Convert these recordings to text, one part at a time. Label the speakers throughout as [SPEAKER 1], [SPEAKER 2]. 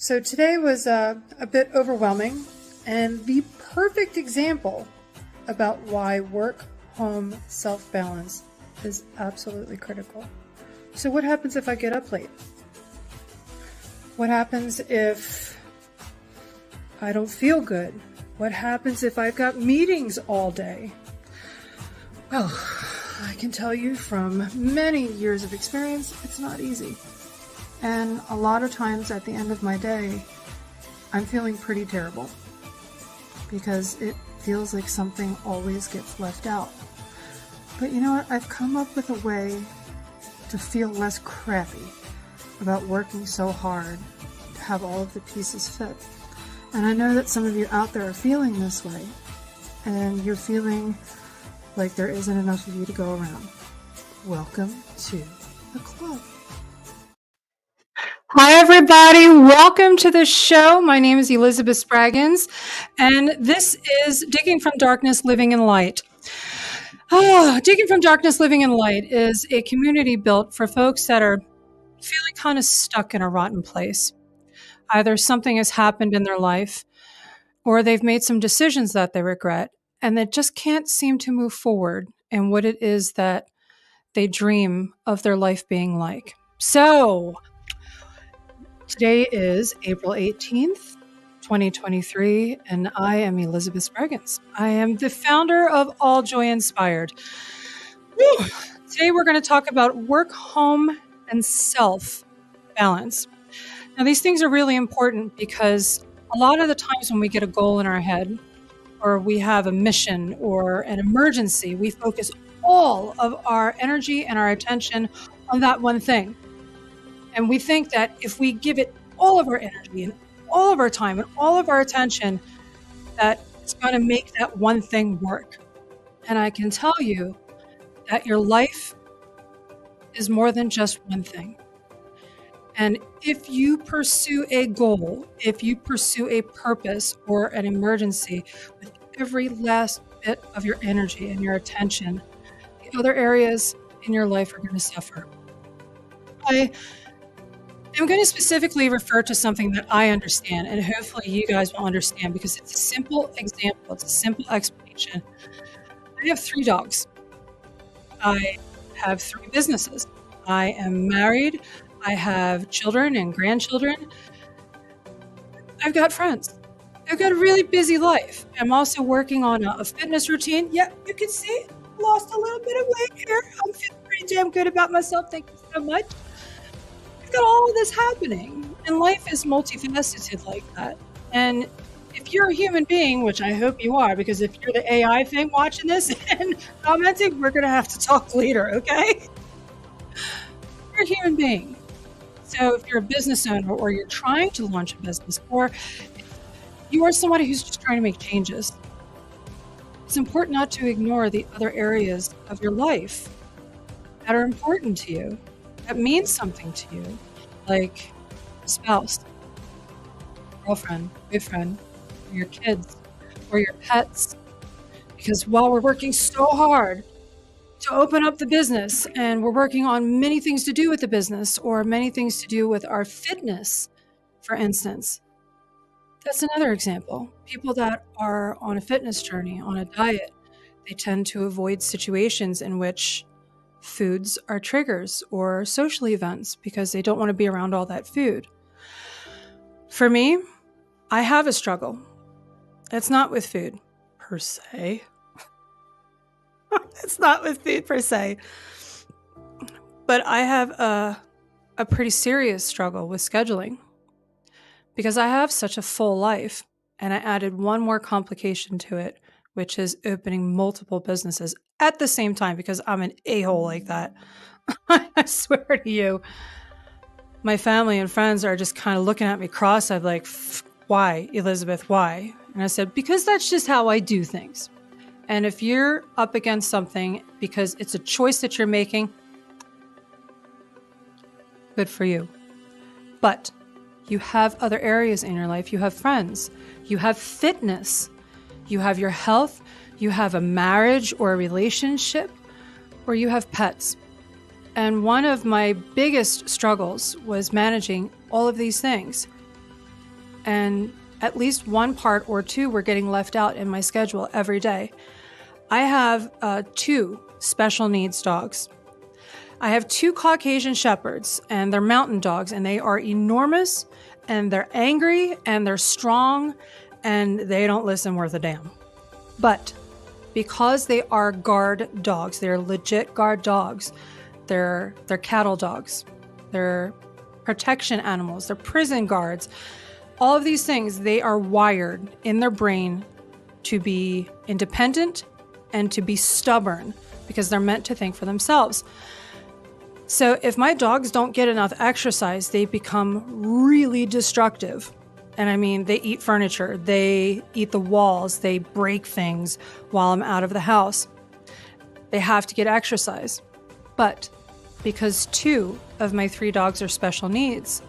[SPEAKER 1] So today was a bit overwhelming and the perfect example about why work-home self-balance is absolutely critical. So what happens if I get up late? What happens if I don't feel good? What happens if I've got meetings all day? Well, I can tell you from many years of experience, it's not easy. And a lot of times at the end of my day, I'm feeling pretty terrible because it feels like something always gets left out. But you know what? I've come up with a way to feel less crappy about working so hard to have all of the pieces fit. And I know that some of you out there are feeling this way, and you're feeling like there isn't enough of you to go around. Welcome to the club. Hi, everybody. Welcome to the show. My name is Elizabeth Spraggins, and this is Digging from Darkness, Living in Light. Digging from Darkness, Living in Light is a community built for folks that are feeling kind of stuck in a rotten place. Either something has happened in their life, or they've made some decisions that they regret, and they just can't seem to move forward in what it is that they dream of their life being like. So, today is April 18th, 2023, and I am Elizabeth Spraggins. I am the founder of All Joy Inspired. Today we're going to talk about work, home, and self balance. Now, these things are really important because a lot of the times when we get a goal in our head, or we have a mission or an emergency, we focus all of our energy and our attention on that one thing. And we think that if we give it all of our energy and all of our time and all of our attention, that it's going to make that one thing work. And I can tell you that your life is more than just one thing. And if you pursue a goal, if you pursue a purpose or an emergency with every last bit of your energy and your attention, the other areas in your life are going to suffer. I'm going to specifically refer to something that I understand, and hopefully you guys will understand because it's a simple example. It's a simple explanation. I have 3 dogs. I have 3 businesses. I am married. I have children and grandchildren. I've got friends. I've got a really busy life. I'm also working on a fitness routine. Yeah, you can see I lost a little bit of weight here. I'm feeling pretty damn good about myself. Thank you so much. Got all of this happening, and life is multifaceted like that. And if you're a human being, which I hope you are, because if you're the AI thing watching this and commenting, we're going to have to talk later, okay? You're a human being. So if you're a business owner, or you're trying to launch a business, or you are somebody who's just trying to make changes, it's important not to ignore the other areas of your life that are important to you, that means something to you, like a spouse, girlfriend, boyfriend, or your kids, or your pets. Because while we're working so hard to open up the business, and we're working on many things to do with the business, or many things to do with our fitness, for instance, that's another example. People that are on a fitness journey, on a diet, they tend to avoid situations in which foods are triggers or social events because they don't want to be around all that food. For me, I have a struggle. It's not with food per se. It's not with food per se. But I have a pretty serious struggle with scheduling because I have such a full life, and I added one more complication to it, which is opening multiple businesses at the same time because I'm an a-hole like that. I swear to you. My family and friends are just kind of looking at me cross-eyed like, why, Elizabeth, why? And I said, because that's just how I do things. And if you're up against something because it's a choice that you're making, good for you. But you have other areas in your life. You have friends. You have fitness. You have your health. You have a marriage or a relationship, or you have pets. And one of my biggest struggles was managing all of these things. and at least one part or two were getting left out in my schedule every day. I have 2 special needs dogs. I have 2 Caucasian Shepherds, and they're mountain dogs, and they are enormous, and they're angry, and they're strong, and they don't listen worth a damn. But because they are guard dogs, they're legit guard dogs, they're cattle dogs, they're protection animals, they're prison guards, all of these things, they are wired in their brain to be independent and to be stubborn because they're meant to think for themselves. So if my dogs don't get enough exercise, they become really destructive. And I mean, they eat furniture, they eat the walls, they break things while I'm out of the house. They have to get exercise. But because 2 of my 3 dogs are special needs,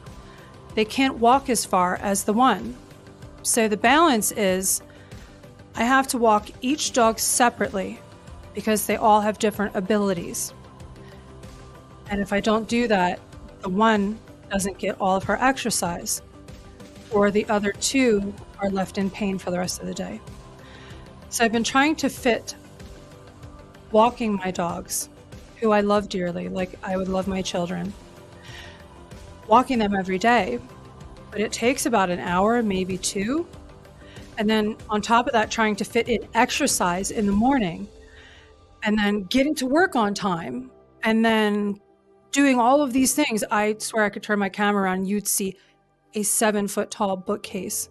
[SPEAKER 1] they can't walk as far as the one. So the balance is I have to walk each dog separately because they all have different abilities. And if I don't do that, the one doesn't get all of her exercise, or the other 2 are left in pain for the rest of the day. So I've been trying to fit walking my dogs, who I love dearly, like I would love my children, walking them every day, but it takes about an hour, maybe 2. And then on top of that, trying to fit in exercise in the morning, and then getting to work on time, and then doing all of these things. I swear I could turn my camera around and you'd see a 7-foot tall bookcase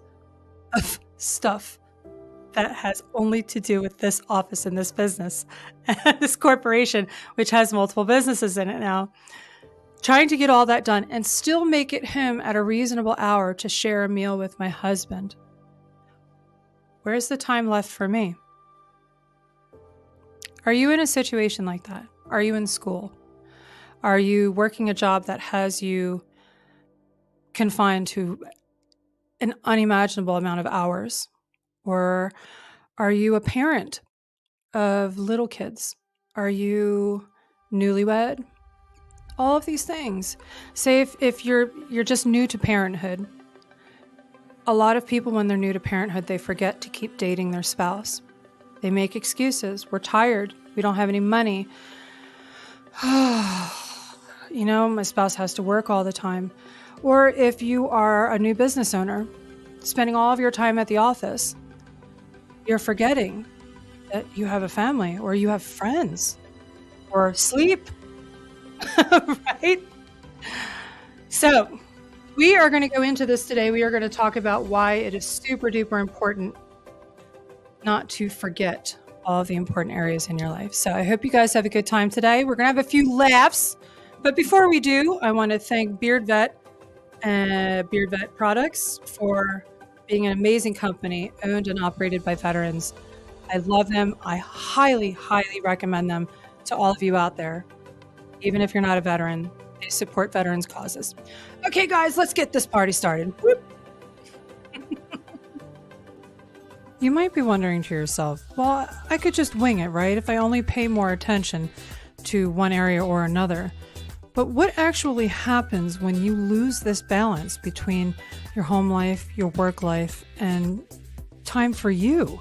[SPEAKER 1] of stuff that has only to do with this office and this business, and this corporation, which has multiple businesses in it now. Trying to get all that done and still make it home at a reasonable hour to share a meal with my husband. Where's the time left for me? Are you in a situation like that? Are you in school? Are you working a job that has you confined to an unimaginable amount of hours? Or are you a parent of little kids? Are you newlywed? All of these things. Say if you're just new to parenthood, a lot of people when they're new to parenthood, they forget to keep dating their spouse. They make excuses. We're tired. We don't have any money. My spouse has to work all the time. Or if you are a new business owner, spending all of your time at the office, you're forgetting that you have a family or you have friends or sleep, right? So we are going to go into this today. We are going to talk about why it is super duper important not to forget all of the important areas in your life. So I hope you guys have a good time today. We're going to have a few laughs. But before we do, I want to thank Beard Vet and Beard Vet Products for being an amazing company owned and operated by veterans. I love them. I highly, highly recommend them to all of you out there. Even if you're not a veteran, they support veterans' causes. Okay, guys, let's get this party started. Whoop. You might be wondering to yourself, well, I could just wing it, right? If I only pay more attention to one area or another. But what actually happens when you lose this balance between your home life, your work life, and time for you?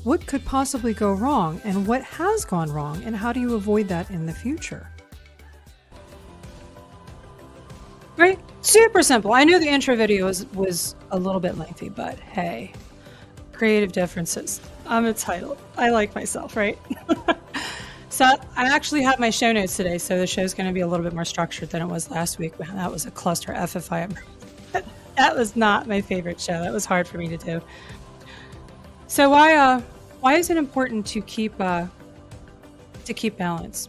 [SPEAKER 1] What could possibly go wrong, and what has gone wrong, and how do you avoid that in the future? Right? Super simple. I know the intro video was a little bit lengthy, but hey, creative differences. I'm entitled. I like myself, right? So I actually have my show notes today, so the show's going to be a little bit more structured than it was last week. Man, that was a cluster FFI. That was not my favorite show. That was hard for me to do. So why is it important to keep balance?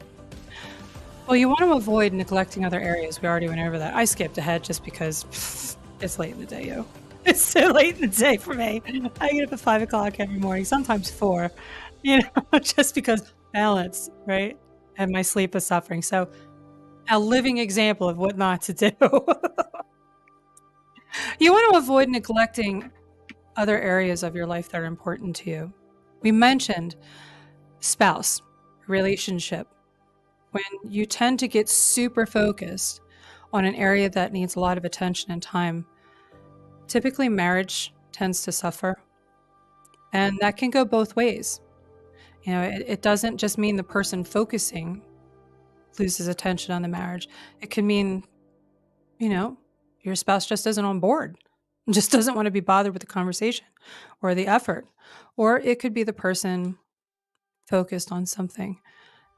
[SPEAKER 1] Well, you want to avoid neglecting other areas. We already went over that. I skipped ahead just because it's late in the day, yo. It's so late in the day for me. I get up at 5 o'clock every morning, sometimes 4, just because balance, right? And my sleep is suffering. So a living example of what not to do. You want to avoid neglecting other areas of your life that are important to you. We mentioned spouse, relationship. When you tend to get super focused on an area that needs a lot of attention and time, typically marriage tends to suffer, and that can go both ways. It doesn't just mean the person focusing loses attention on the marriage. It can mean, your spouse just isn't on board, just doesn't want to be bothered with the conversation or the effort. Or it could be the person focused on something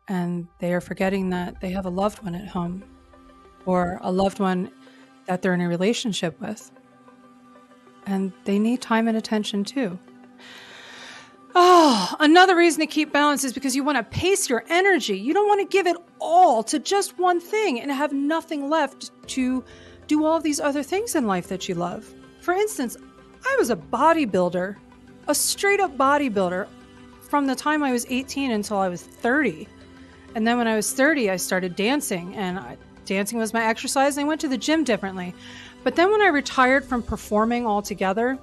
[SPEAKER 1] and they are forgetting that they have a loved one at home or a loved one that they're in a relationship with. And they need time and attention too. Oh, another reason to keep balance is because you want to pace your energy. You don't want to give it all to just one thing and have nothing left to do all of these other things in life that you love. For instance, I was a bodybuilder, a straight up bodybuilder from the time I was 18 until I was 30. And then when I was 30, I started dancing, and dancing was my exercise. And I went to the gym differently. But then when I retired from performing altogether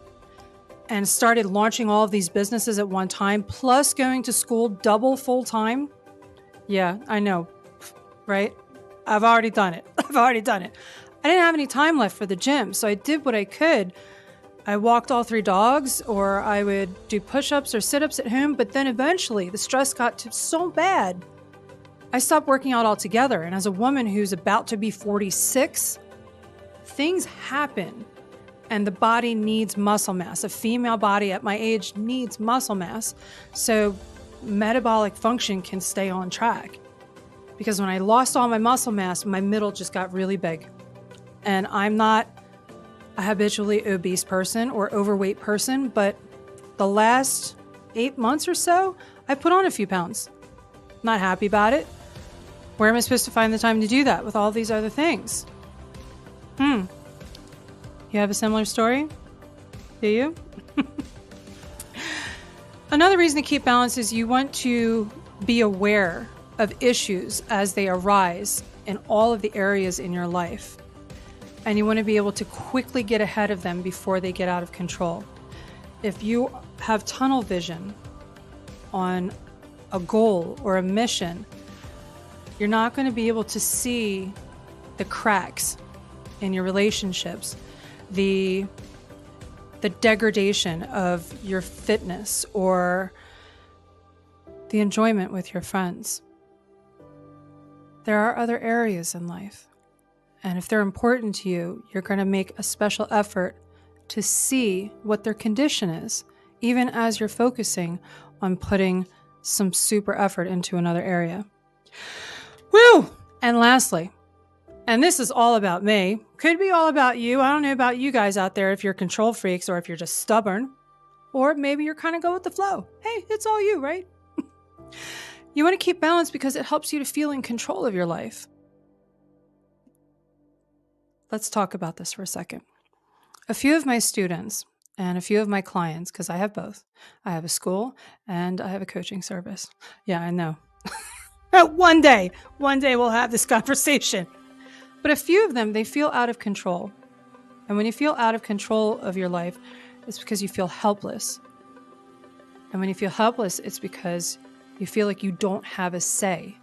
[SPEAKER 1] and started launching all of these businesses at one time, plus going to school double full time. Yeah, I know, right? I've already done it. I didn't have any time left for the gym, so I did what I could. I walked all 3 dogs, or I would do push-ups or sit-ups at home, but then eventually the stress got so bad, I stopped working out altogether. And as a woman who's about to be 46, things happen. And the body needs muscle mass. A female body at my age needs muscle mass. So metabolic function can stay on track. Because when I lost all my muscle mass, my middle just got really big. And I'm not a habitually obese person or overweight person, but the last 8 months or so, I put on a few pounds. Not happy about it. Where am I supposed to find the time to do that with all these other things? You have a similar story? Do you? Another reason to keep balance is you want to be aware of issues as they arise in all of the areas in your life. And you want to be able to quickly get ahead of them before they get out of control. If you have tunnel vision on a goal or a mission, you're not going to be able to see the cracks in your relationships, the degradation of your fitness, or the enjoyment with your friends. There are other areas in life, and if they're important to you, you're going to make a special effort to see what their condition is, even as you're focusing on putting some super effort into another area. Woo! And lastly, and this is all about me, could be all about you. I don't know about you guys out there if you're control freaks or if you're just stubborn, or maybe you're kind of go with the flow. Hey, it's all you, right? You want to keep balance because it helps you to feel in control of your life. Let's talk about this for a second. A few of my students and a few of my clients, because I have both. I have a school and I have a coaching service. Yeah, I know. One day we'll have this conversation. But a few of them, they feel out of control. And when you feel out of control of your life, it's because you feel helpless. And when you feel helpless, it's because you feel like you don't have a say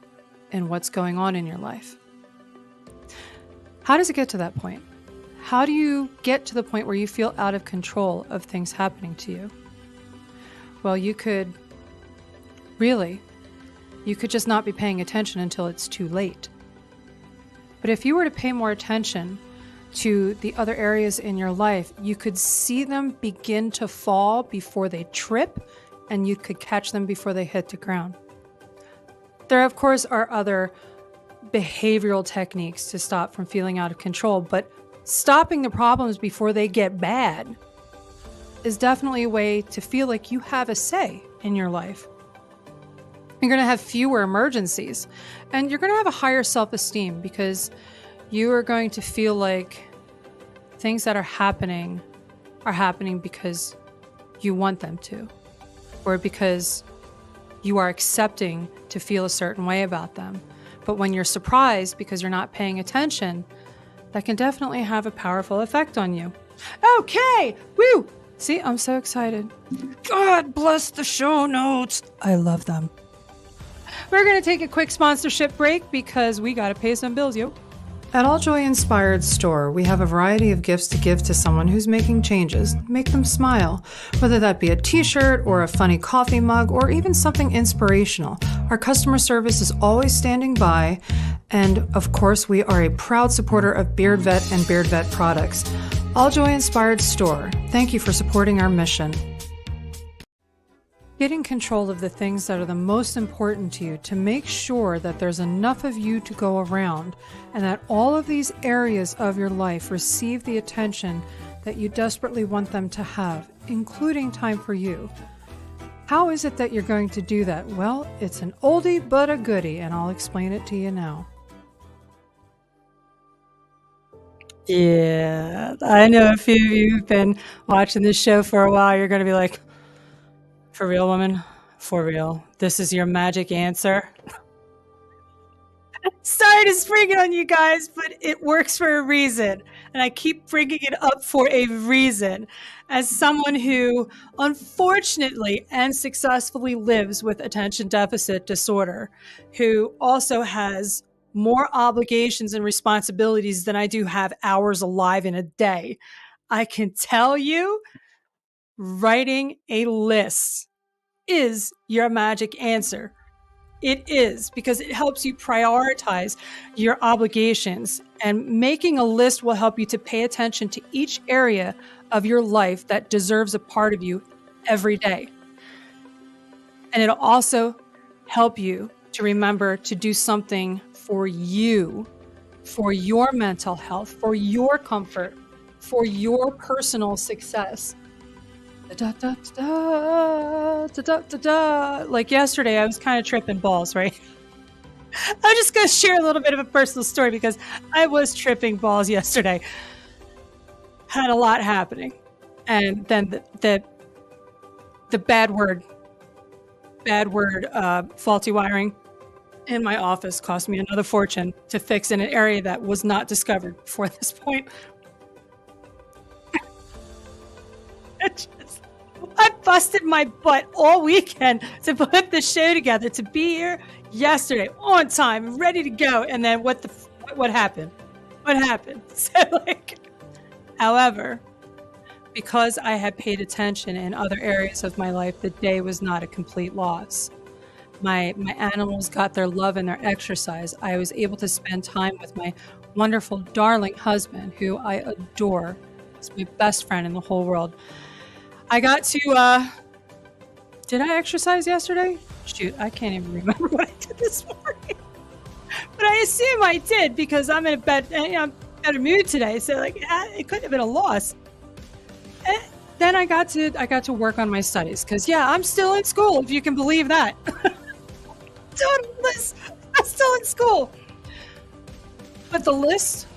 [SPEAKER 1] in what's going on in your life. How does it get to that point? How do you get to the point where you feel out of control of things happening to you? Well, you could just not be paying attention until it's too late. But if you were to pay more attention to the other areas in your life, you could see them begin to fall before they trip, and you could catch them before they hit the ground. There, of course, are other behavioral techniques to stop from feeling out of control, but stopping the problems before they get bad is definitely a way to feel like you have a say in your life. You're going to have fewer emergencies, and you're going to have a higher self-esteem because you are going to feel like things that are happening because you want them to, or because you are accepting to feel a certain way about them. But when you're surprised because you're not paying attention, that can definitely have a powerful effect on you. Okay, woo! See, I'm so excited. God bless the show notes. I love them. We're going to take a quick sponsorship break because we got to pay some bills, yo. At AllJoyInspired.store, we have a variety of gifts to give to someone who's making changes. Make them smile, whether that be a t-shirt or a funny coffee mug or even something inspirational. Our customer service is always standing by, and of course, we are a proud supporter of Beard Vet and Beard Vet products. AllJoyInspired.store, thank you for supporting our mission. Getting control of the things that are the most important to you to make sure that there's enough of you to go around and that all of these areas of your life receive the attention that you desperately want them to have, including time for you. How is it that you're going to do that? Well, it's an oldie but a goodie, and I'll explain it to you now. Yeah, I know a few of you have been watching this show for a while. You're going to be like, for real, woman? For real? This is your magic answer? Sorry to spring it on you guys, but it works for a reason. And I keep bringing it up for a reason. As someone who unfortunately and successfully lives with attention deficit disorder, who also has more obligations and responsibilities than I do have hours alive in a day, I can tell you, writing a list is your magic answer. It is, because it helps you prioritize your obligations, and making a list will help you to pay attention to each area of your life that deserves a part of you every day. And it'll also help you to remember to do something for you, for your mental health, for your comfort, for your personal success. Like yesterday, I was kind of tripping balls, right? I'm just going to share a little bit of a personal story because I was tripping balls yesterday. Had a lot happening. And then the bad word, faulty wiring in my office cost me another fortune to fix in an area that was not discovered before this point. I busted my butt all weekend to put the show together, to be here yesterday on time, ready to go. And then what happened? What happened? So however, because I had paid attention in other areas of my life, the day was not a complete loss. My animals got their love and their exercise. I was able to spend time with my wonderful, darling husband, who I adore. He's my best friend in the whole world. I got to, did I exercise yesterday? Shoot, I can't even remember what I did this morning. But I assume I did because I'm in a better mood today. So it couldn't have been a loss. And then I got to work on my studies because I'm still in school, if you can believe that. I'm still in school. But the list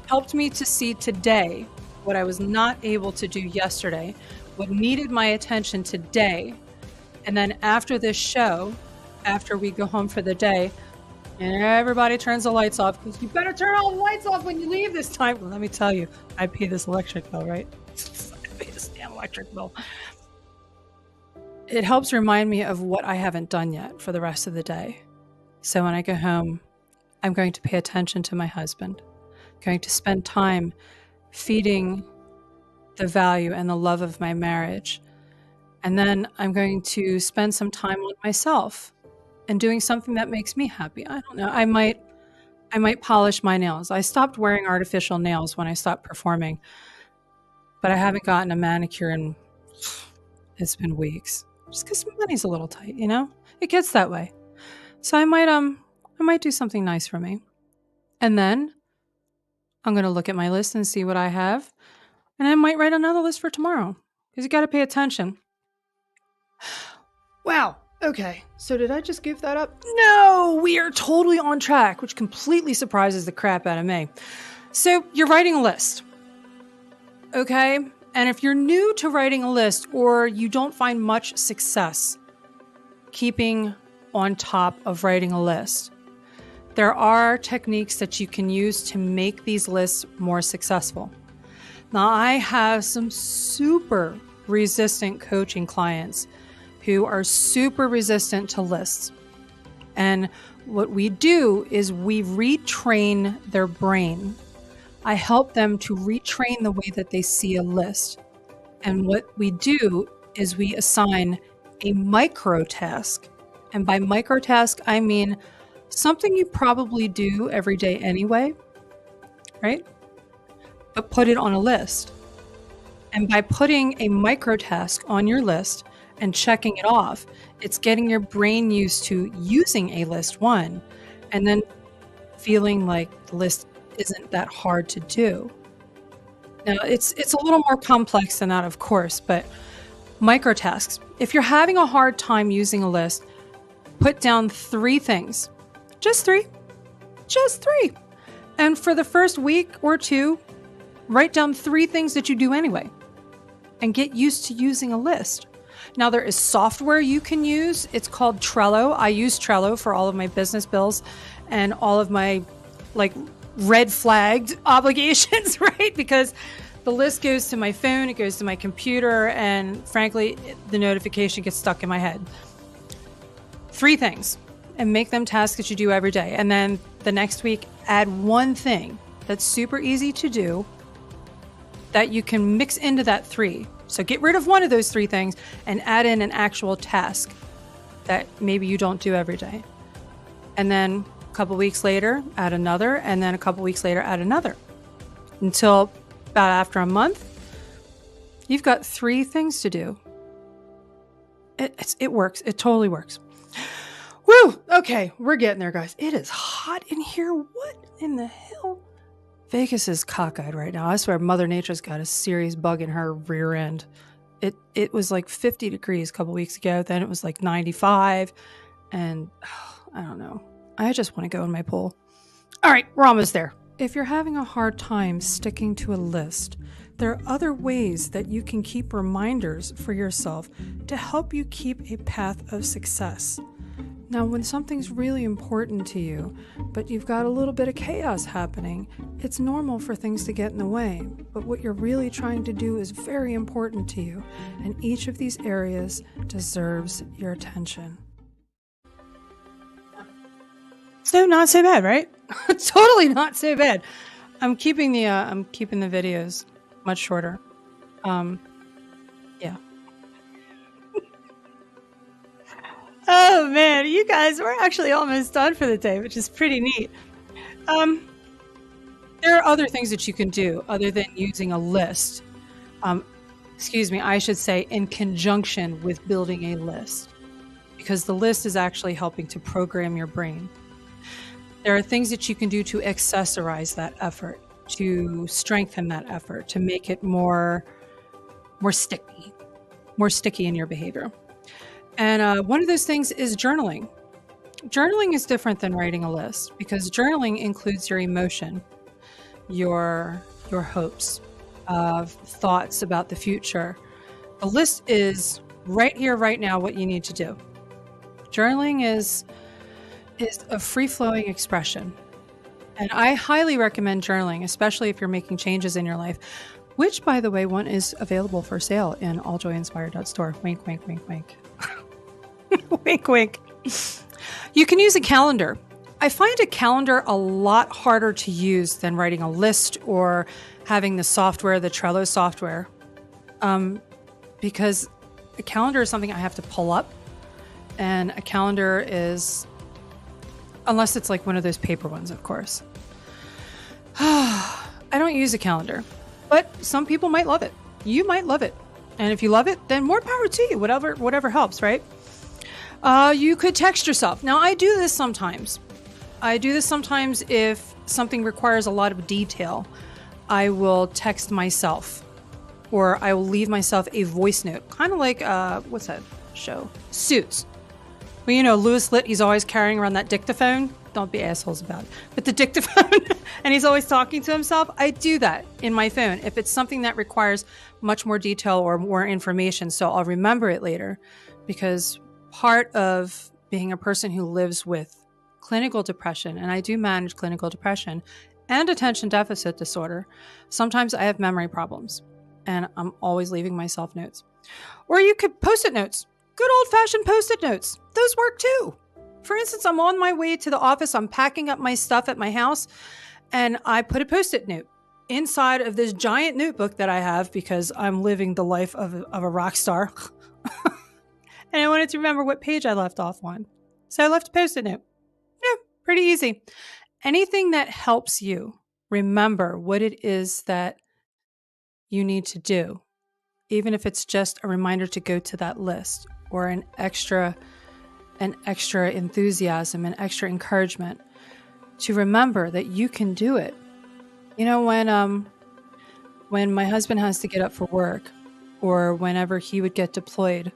[SPEAKER 1] helped me to see today what I was not able to do yesterday, what needed my attention today. And then after this show, after we go home for the day, and everybody turns the lights off, because you better turn all the lights off when you leave this time. Well, let me tell you, I pay this electric bill, right? I pay this damn electric bill. It helps remind me of what I haven't done yet for the rest of the day. So when I go home, I'm going to pay attention to my husband. I'm going to spend time feeding the value and the love of my marriage. And then I'm going to spend some time on myself and doing something that makes me happy. I don't know. I might polish my nails. I stopped wearing artificial nails when I stopped performing, but I haven't gotten a manicure in, it's been weeks. Just because money's a little tight, It gets that way. So I might do something nice for me. And then I'm going to look at my list and see what I have. And I might write another list for tomorrow because you got to pay attention. Wow. Okay. So did I just give that up? No, we are totally on track, which completely surprises the crap out of me. So you're writing a list. Okay. And if you're new to writing a list or you don't find much success keeping on top of writing a list, there are techniques that you can use to make these lists more successful. Now, I have some super resistant coaching clients who are super resistant to lists. And what we do is we retrain their brain. I help them to retrain the way that they see a list. And what we do is we assign a micro task. And by micro task, I mean something you probably do every day anyway, right? But put it on a list. And by putting a micro task on your list and checking it off, it's getting your brain used to using a list, one, and then feeling like the list isn't that hard to do. Now, it's a little more complex than that, of course, but micro tasks. If you're having a hard time using a list, put down 3 things. Just 3. Just 3. And for the first week or 2, write down 3 things that you do anyway and get used to using a list. Now, there is software you can use. It's called Trello. I use Trello for all of my business bills and all of my red flagged obligations, right? Because the list goes to my phone, it goes to my computer, and frankly, the notification gets stuck in my head. 3 things, and make them tasks that you do every day. And then the next week, add 1 thing that's super easy to do that you can mix into that 3. So get rid of 1 of those 3 things and add in an actual task that maybe you don't do every day. And then a couple weeks later, add another, and then a couple weeks later, add another. Until about after a month, you've got 3 things to do. It works. It totally works. Woo! Okay, we're getting there, guys. It is hot in here. What in the hell? Vegas is cockeyed right now. I swear Mother Nature's got a serious bug in her rear end. It was like 50 degrees a couple weeks ago. Then it was like 95. And I don't know. I just want to go in my pool. All right, we're almost there. If you're having a hard time sticking to a list, there are other ways that you can keep reminders for yourself to help you keep a path of success. Now, when something's really important to you, but you've got a little bit of chaos happening, it's normal for things to get in the way. But what you're really trying to do is very important to you, and each of these areas deserves your attention. So not so bad, right? Totally not so bad. I'm keeping the videos much shorter. Yeah. Oh man, you guys, we're actually almost done for the day, which is pretty neat. There are other things that you can do other than using a list. I should say in conjunction with building a list, because the list is actually helping to program your brain. There are things that you can do to accessorize that effort, to strengthen that effort, to make it more sticky in your behavior. And one of those things is journaling. Journaling is different than writing a list because journaling includes your emotion, your hopes, thoughts about the future. The list is right here, right now, what you need to do. Journaling is a free-flowing expression. And I highly recommend journaling, especially if you're making changes in your life, which, by the way, one is available for sale in alljoyinspired.store. Wink, wink, wink, wink. Wink, wink. You can use a calendar. I find a calendar a lot harder to use than writing a list or having the software, the Trello software, because a calendar is something I have to pull up, and a calendar is, unless it's like one of those paper ones, of course. I don't use a calendar, but some people might love it. You might love it. And if you love it, then more power to you, whatever helps, right? You could text yourself. Now, I do this sometimes. If something requires a lot of detail. I will text myself, or I will leave myself a voice note. Kind of like, what's that show? Suits. Well, you know, Louis Litt, he's always carrying around that dictaphone. Don't be assholes about it. But the dictaphone, and he's always talking to himself. I do that in my phone if it's something that requires much more detail or more information. So I'll remember it later, because part of being a person who lives with clinical depression, and I do manage clinical depression and attention deficit disorder, sometimes I have memory problems, and I'm always leaving myself notes. Or you could post-it notes. Good old-fashioned post-it notes. Those work too. For instance, I'm on my way to the office. I'm packing up my stuff at my house, and I put a Post-it note inside of this giant notebook that I have because I'm living the life of a rock star. And I wanted to remember what page I left off on. So I left a Post-it note. Yeah, pretty easy. Anything that helps you remember what it is that you need to do, even if it's just a reminder to go to that list, or an extra enthusiasm, an extra encouragement to remember that you can do it. You know, when my husband has to get up for work, or whenever he would get deployed,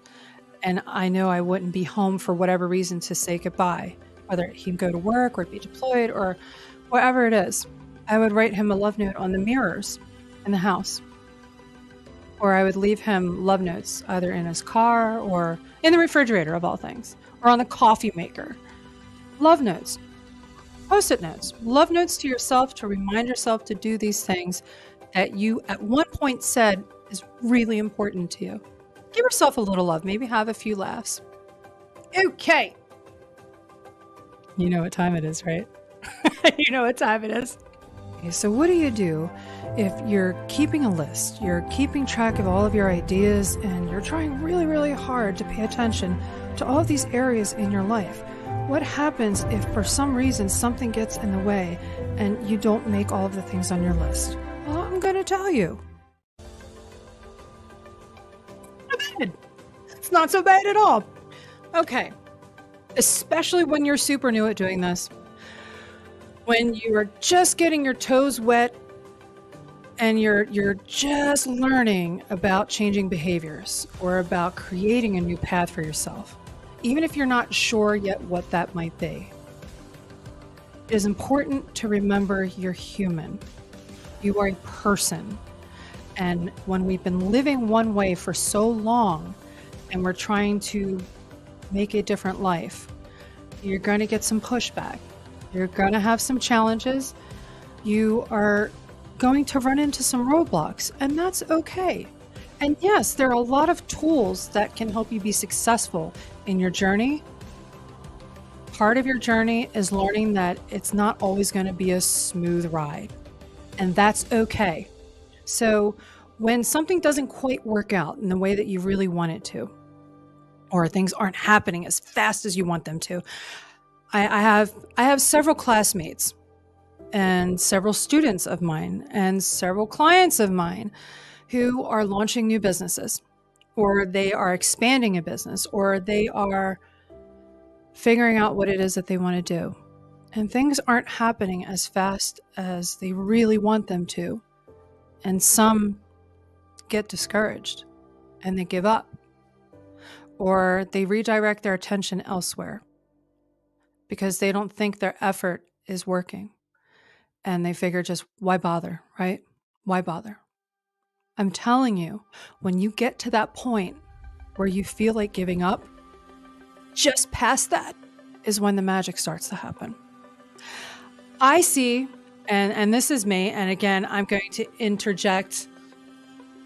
[SPEAKER 1] and I know I wouldn't be home for whatever reason to say goodbye, whether he'd go to work or be deployed or whatever it is, I would write him a love note on the mirrors in the house. Or I would leave him love notes either in his car or in the refrigerator, of all things, or on the coffee maker. Love notes, Post-it notes, love notes to yourself to remind yourself to do these things that you at one point said is really important to you. Give yourself a little love, maybe have a few laughs. Okay. You know what time it is, right? You know what time it is. Okay, so what do you do if you're keeping a list, you're keeping track of all of your ideas, and you're trying really, really hard to pay attention to all of these areas in your life? What happens if for some reason something gets in the way and you don't make all of the things on your list? Well, I'm going to tell you. It's not so bad at all. Okay. Especially when you're super new at doing this. When you are just getting your toes wet and you're just learning about changing behaviors or about creating a new path for yourself, even if you're not sure yet what that might be. It is important to remember you're human. You are a person. And when we've been living one way for so long and we're trying to make a different life, you're going to get some pushback. You're going to have some challenges. You are going to run into some roadblocks, and that's okay. And yes, there are a lot of tools that can help you be successful in your journey. Part of your journey is learning that it's not always going to be a smooth ride, and that's okay. So when something doesn't quite work out in the way that you really want it to, or things aren't happening as fast as you want them to, I have several classmates and several students of mine and several clients of mine who are launching new businesses, or they are expanding a business, or they are figuring out what it is that they want to do. And things aren't happening as fast as they really want them to. And some get discouraged and they give up, or they redirect their attention elsewhere because they don't think their effort is working. And they figure, just why bother, right? Why bother? I'm telling you, when you get to that point where you feel like giving up, just past that is when the magic starts to happen. I see, and this is me, and again, I'm going to interject,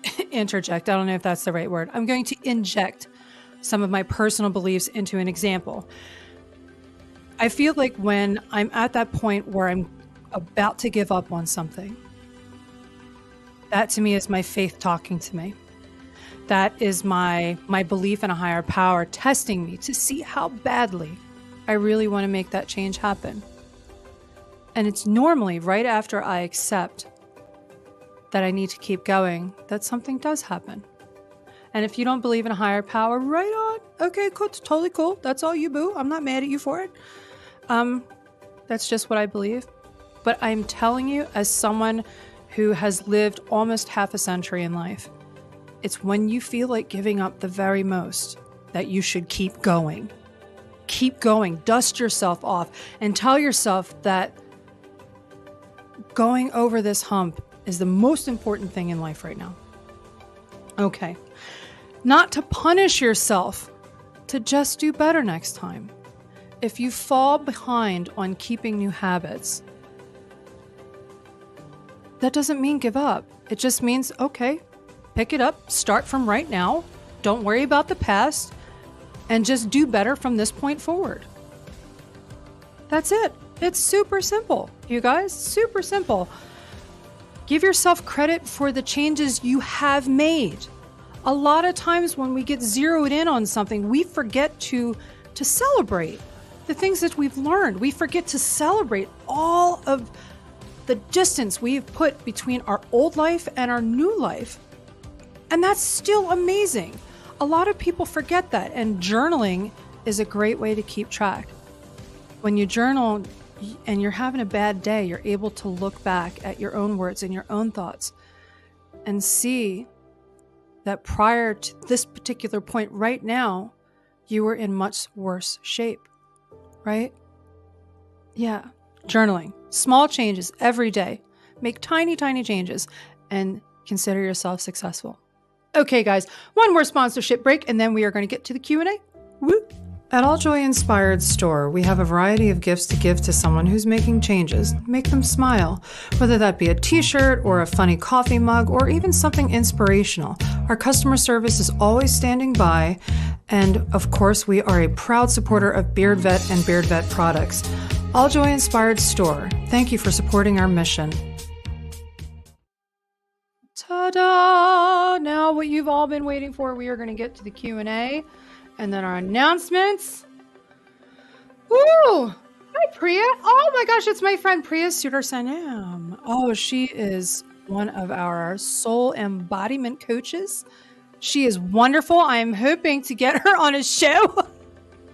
[SPEAKER 1] I don't know if that's the right word. I'm going to inject some of my personal beliefs into an example. I feel like when I'm at that point where I'm about to give up on something, that to me is my faith talking to me. That is my belief in a higher power testing me to see how badly I really want to make that change happen. And it's normally right after I accept that I need to keep going that something does happen. And if you don't believe in a higher power, right on. Okay, cool. It's totally cool. That's all you, boo. I'm not mad at you for it. That's just what I believe. But I'm telling you, as someone who has lived almost half a century in life, it's when you feel like giving up the very most that you should keep going. Keep going. Dust yourself off and tell yourself that going over this hump is the most important thing in life right now. Okay. Not to punish yourself, to just do better next time. If you fall behind on keeping new habits, that doesn't mean give up. It just means, okay, pick it up, start from right now, don't worry about the past, and just do better from this point forward. That's it. It's super simple, you guys. Super simple. Give yourself credit for the changes you have made. A lot of times when we get zeroed in on something, we forget to celebrate the things that we've learned. We forget to celebrate all of the distance we've put between our old life and our new life. And that's still amazing. A lot of people forget that, and journaling is a great way to keep track. When you journal and you're having a bad day, you're able to look back at your own words and your own thoughts and see that prior to this particular point right now, you were in much worse shape, right? Yeah, journaling. Small changes every day. Make tiny, tiny changes and consider yourself successful. Okay, guys, one more sponsorship break, and then we are going to get to the Q&A. Woo! At alljoyinspired.store, we have a variety of gifts to give to someone who's making changes. Make them smile, whether that be a t-shirt or a funny coffee mug or even something inspirational. Our customer service is always standing by, and of course, we are a proud supporter of Beard Vet and Beard Vet products. All Joy Inspired Store, thank you for supporting our mission. Ta-da! Now what you've all been waiting for, we are going to get to the Q&A. And then our announcements. Woo! Hi, Priya. Oh my gosh, it's my friend Priya Sudarsanam. Oh, she is one of our soul embodiment coaches. She is wonderful. I am hoping to get her on a show.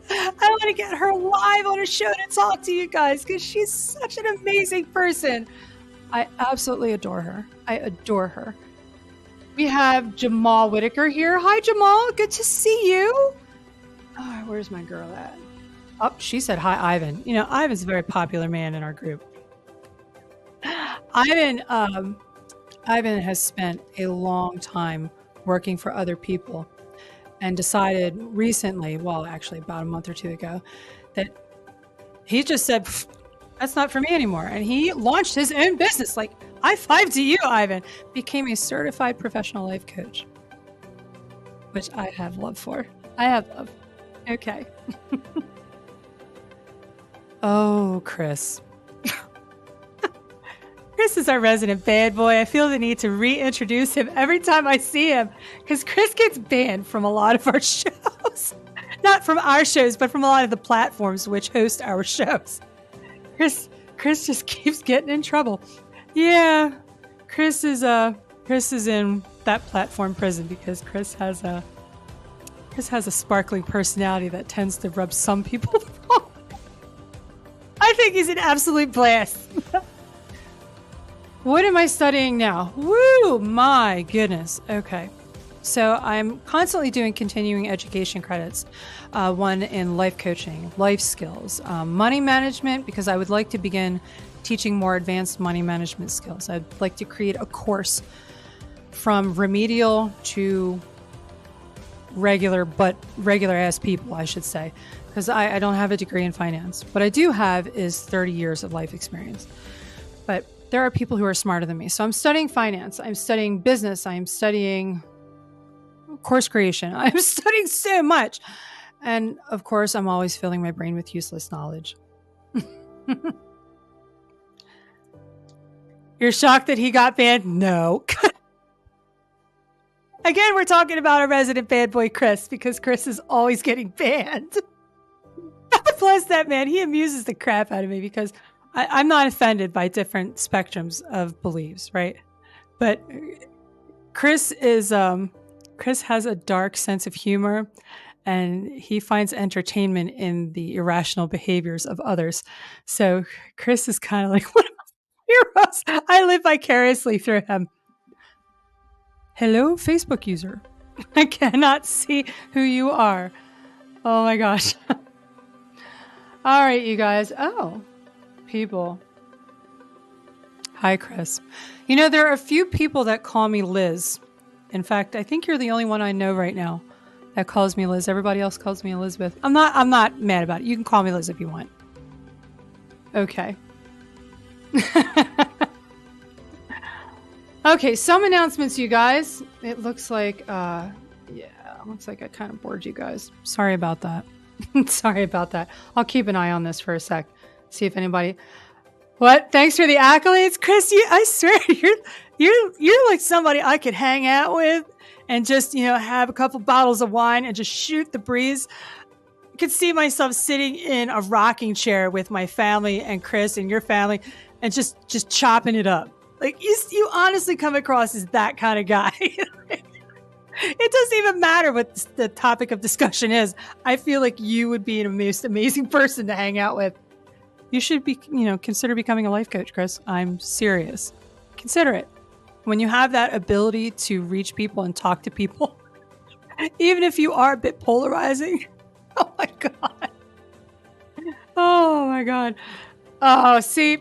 [SPEAKER 1] I want to get her live on a show to talk to you guys because she's such an amazing person. I absolutely adore her. I adore her. We have Jamal Whitaker here. Hi, Jamal. Good to see you. Oh, where's my girl at? Oh, she said, hi, Ivan. You know, Ivan's a very popular man in our group. Ivan has spent a long time working for other people and decided recently, well, actually about a month or two ago, that he just said, that's not for me anymore. And he launched his own business. Like, high five to you, Ivan. Became a certified professional life coach, which I have love for. I have love. Okay. Oh, Chris. Chris is our resident bad boy. I feel the need to reintroduce him every time I see him because Chris gets banned from a lot of our shows. Not from our shows, but from a lot of the platforms which host our shows. Chris just keeps getting in trouble. Yeah, Chris is in that platform prison because Chris has a sparkling personality that tends to rub some people the wrong way. I think he's an absolute blast. What am I studying now? Woo, my goodness. Okay. So I'm constantly doing continuing education credits, one in life coaching, life skills, money management, because I would like to begin teaching more advanced money management skills. I'd like to create a course from remedial to regular ass people, I should say, because I don't have a degree in finance. What I do have is 30 years of life experience. But there are people who are smarter than me. So I'm studying finance. I'm studying business. I'm studying course creation. I'm studying so much. And of course, I'm always filling my brain with useless knowledge. You're shocked that he got banned? No. Again, we're talking about our resident bad boy, Chris, because Chris is always getting banned. God bless that man. He amuses the crap out of me because I'm not offended by different spectrums of beliefs, right? But Chris has a dark sense of humor, and he finds entertainment in the irrational behaviors of others. So Chris is kind of like one of my heroes. I live vicariously through him. Hello, Facebook user. I cannot see who you are. Oh my gosh. All right, you guys. Oh, people. Hi, Chris. You know, there are a few people that call me Liz. In fact, I think you're the only one I know right now that calls me Liz. Everybody else calls me Elizabeth. I'm not mad about it. You can call me Liz if you want. Okay. Okay, some announcements, you guys. It looks like, looks like I kind of bored you guys. Sorry about that. Sorry about that. I'll keep an eye on this for a sec. See if anybody. What? Thanks for the accolades, Chris. I swear you're like somebody I could hang out with and just have a couple bottles of wine and just shoot the breeze. I could see myself sitting in a rocking chair with my family and Chris and your family and just chopping it up. Like you honestly come across as that kind of guy. It doesn't even matter what the topic of discussion is. I feel like you would be an most amazing person to hang out with. You should be, consider becoming a life coach, Chris. I'm serious. Consider it. When you have that ability to reach people and talk to people, even if you are a bit polarizing. Oh my God. Oh my God. Oh, see,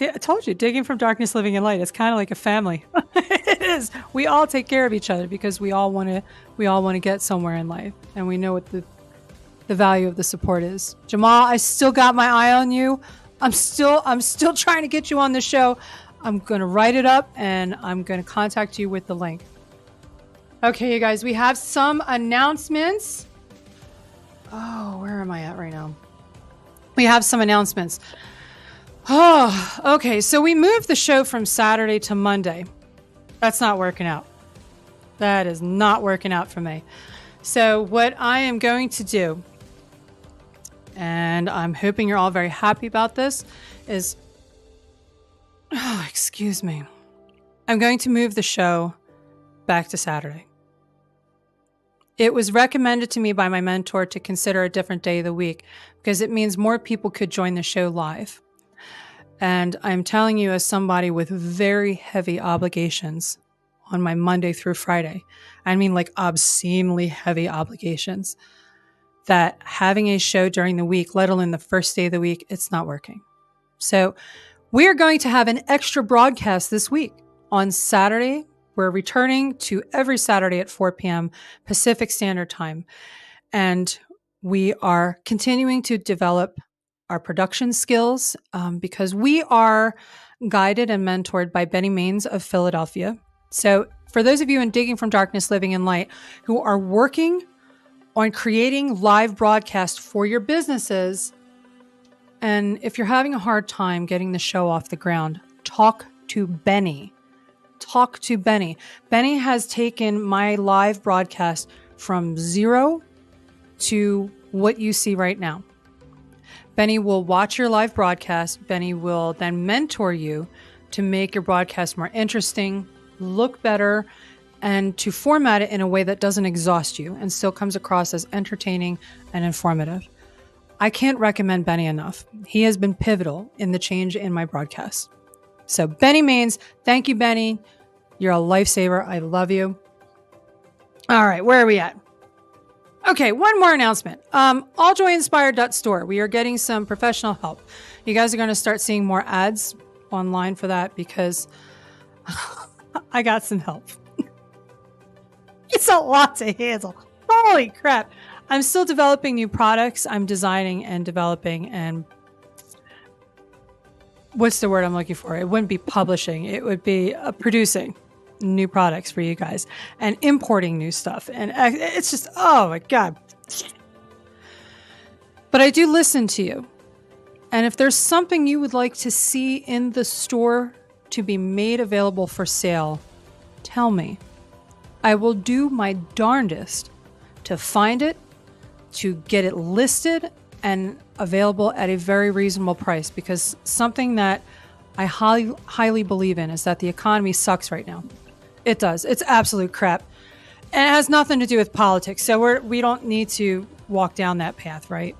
[SPEAKER 1] I told you, digging from darkness, living in light. It's kind of like a family. It is. We all take care of each other because we all want to get somewhere in life, and we know what the value of the support is. Jamal, I still got my eye on you. I'm still trying to get you on the show. I'm going to write it up and I'm going to contact you with the link. Okay, you guys, we have some announcements. Oh, where am I at right now? We have some announcements. Oh, okay. So we moved the show from Saturday to Monday. That's not working out. That is not working out for me. So what I am going to do, and I'm hoping you're all very happy about this, is, excuse me. I'm going to move the show back to Saturday. It was recommended to me by my mentor to consider a different day of the week because it means more people could join the show live. And I'm telling you, as somebody with very heavy obligations on my Monday through Friday, I mean like obscenely heavy obligations, that having a show during the week, let alone the first day of the week, it's not working. So we are going to have an extra broadcast this week on Saturday. We're returning to every Saturday at 4 p.m. Pacific Standard Time. And we are continuing to develop our production skills because we are guided and mentored by Benny Maines of Philadelphia. So for those of you in Digging from Darkness, Living in Light who are working on creating live broadcasts for your businesses, and if you're having a hard time getting the show off the ground, talk to Benny. Talk to Benny. Benny has taken my live broadcast from 0 to what you see right now. Benny will watch your live broadcast. Benny will then mentor you to make your broadcast more interesting, look better, and to format it in a way that doesn't exhaust you and still comes across as entertaining and informative. I can't recommend Benny enough. He has been pivotal in the change in my broadcast. So Benny Maines, thank you, Benny. You're a lifesaver. I love you. All right, where are we at? Okay, one more announcement. Alljoyinspired.store. We are getting some professional help. You guys are going to start seeing more ads online for that because I got some help. It's a lot to handle. Holy crap. I'm still developing new products. I'm designing and developing and what's the word I'm looking for? It wouldn't be publishing. It would be producing new products for you guys and importing new stuff. And it's just, oh my God. But I do listen to you. And if there's something you would like to see in the store to be made available for sale, tell me. I will do my darndest to find it, to get it listed and available at a very reasonable price, because something that I highly believe in is that the economy sucks right now. It does. It's absolute crap. And it has nothing to do with politics. So we don't need to walk down that path, right?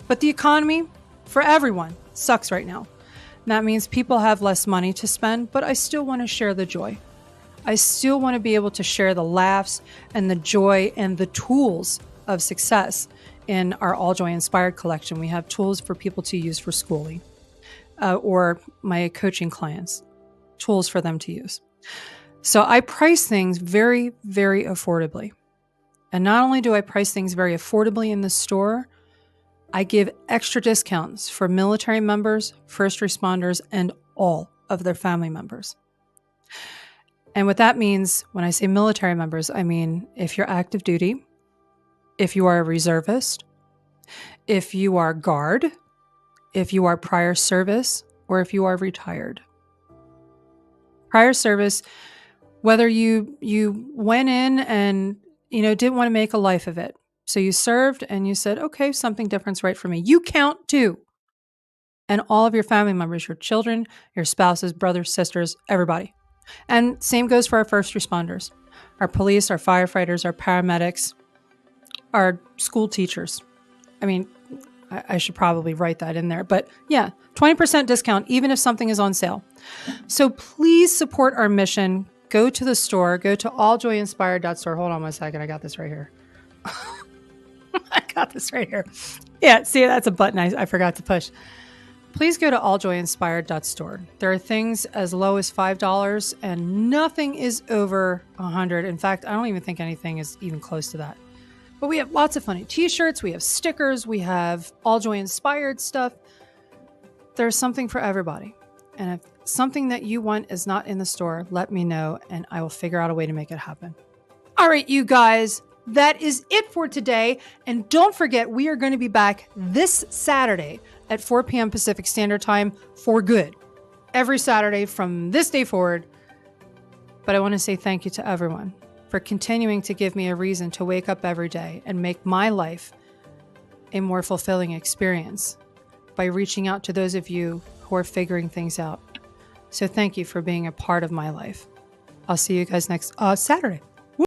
[SPEAKER 1] But the economy for everyone sucks right now. And that means people have less money to spend, but I still want to share the joy. I still want to be able to share the laughs and the joy and the tools of success in our All Joy Inspired collection. We have tools for people to use for schooling or my coaching clients, tools for them to use. So I price things very, very affordably. And not only do I price things very affordably in the store, I give extra discounts for military members, first responders, and all of their family members. And what that means when I say military members, I mean if you're active duty, if you are a reservist, if you are guard, if you are prior service or if you are retired. Prior service, whether you went in and didn't want to make a life of it. So you served and you said, okay, something different's right for me. You count too. And all of your family members, your children, your spouses, brothers, sisters, everybody. And same goes for our first responders, our police, our firefighters, our paramedics, our school teachers. I mean, I should probably write that in there. But yeah, 20% discount, even if something is on sale. So please support our mission. Go to the store. Go to alljoyinspired.store. Hold on one second. I got this right here. I got this right here. Yeah, see, that's a button I forgot to push. Please go to alljoyinspired.store. There are things as low as $5 and nothing is over $100. In fact, I don't even think anything is even close to that. But we have lots of funny t-shirts, we have stickers, we have All Joy Inspired stuff. There's something for everybody. And if something that you want is not in the store, let me know and I will figure out a way to make it happen. All right, you guys, that is it for today. And don't forget, we are going to be back this Saturday at 4 p.m. Pacific Standard Time for good. Every Saturday from this day forward. But I want to say thank you to everyone for continuing to give me a reason to wake up every day and make my life a more fulfilling experience by reaching out to those of you who are figuring things out. So thank you for being a part of my life. I'll see you guys next Saturday.